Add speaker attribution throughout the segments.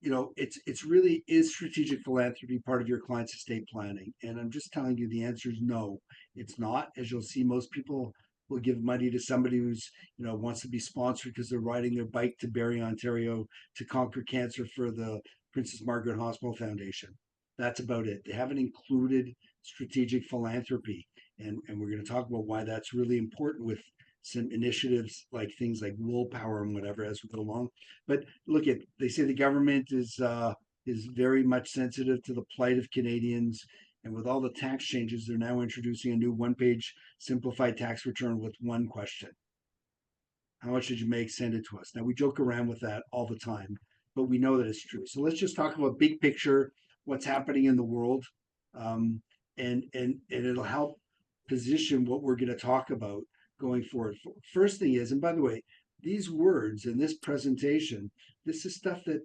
Speaker 1: it's really, is strategic philanthropy part of your client's estate planning? And I'm just telling you, the answer is no, it's not. As you'll see, most people will give money to somebody who's, wants to be sponsored because they're riding their bike to Barrie, Ontario to conquer cancer for the Princess Margaret Hospital Foundation. That's about it. They haven't included strategic philanthropy. And we're going to talk about why that's really important with some initiatives like things like willpower and whatever as we go along. But look at, they say the government is very much sensitive to the plight of Canadians. And with all the tax changes, they're now introducing a new one-page simplified tax return with one question: how much did you make? Send it to us. Now we joke around with that all the time, but we know that it's true. So let's just talk about big picture, what's happening in the world, um, and it'll help position what we're going to talk about going forward. First thing is, and by the way, these words in this presentation, this is stuff that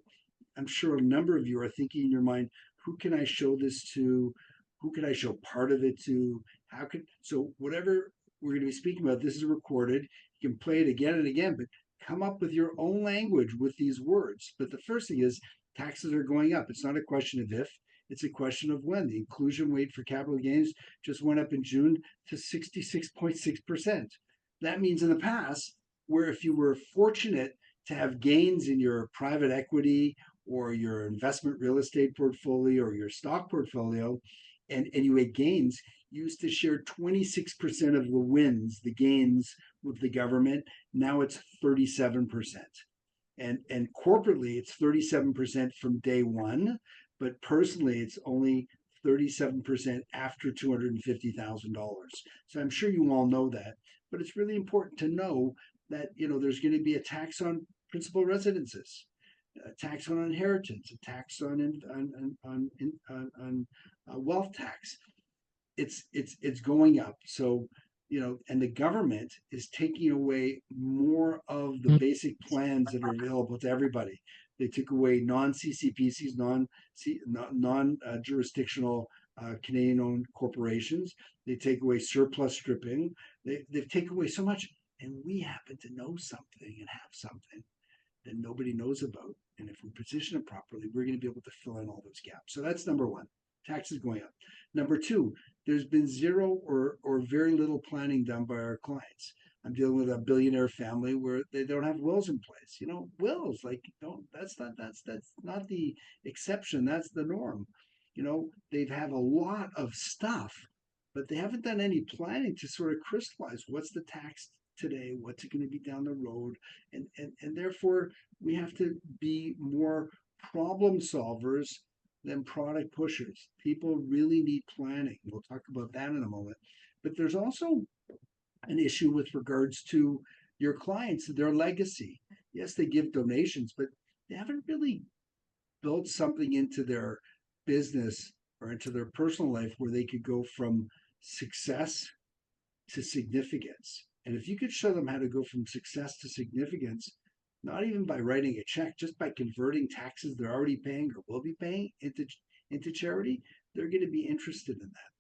Speaker 1: I'm sure a number of you are thinking in your mind: who can I show this to? Who can I show part of it to? How can, so whatever we're going to be speaking about, this is recorded. You can play it again and again, but come up with your own language with these words. But the first thing is, taxes are going up. It's not a question of if, it's a question of when. The inclusion rate for capital gains just went up in June to 66.6%. That means in the past, where if you were fortunate to have gains in your private equity or your investment real estate portfolio or your stock portfolio, and you had gains, you used to share 26% of the wins, the gains, with the government. Now it's 37%. And corporately, it's 37% from day one, but personally, it's only 37% after $250,000. So I'm sure you all know that, but it's really important to know that there's going to be a tax on principal residences, a tax on inheritance, a tax on wealth tax. It's going up. So and the government is taking away more of the basic plans that are available to everybody. They took away non-CCPCs, non-jurisdictional Canadian-owned corporations. They take away surplus stripping. They've taken away so much, and we happen to know something and have something that nobody knows about. And if we position it properly, we're going to be able to fill in all those gaps. So that's number one: taxes going up. Number two, there's been zero or very little planning done by our clients. I'm dealing with a billionaire family where they don't have wills in place. Wills, like, don't, that's not the exception, that's the norm. They've have a lot of stuff, but they haven't done any planning to sort of crystallize what's the tax today, what's it going to be down the road, and therefore we have to be more problem solvers than product pushers. People really need planning. We'll talk about that in a moment. But there's also an issue with regards to your clients, their legacy. Yes, they give donations, but they haven't really built something into their business or into their personal life where they could go from success to significance. And if you could show them how to go from success to significance, not even by writing a check, just by converting taxes they're already paying or will be paying into charity, they're going to be interested in that.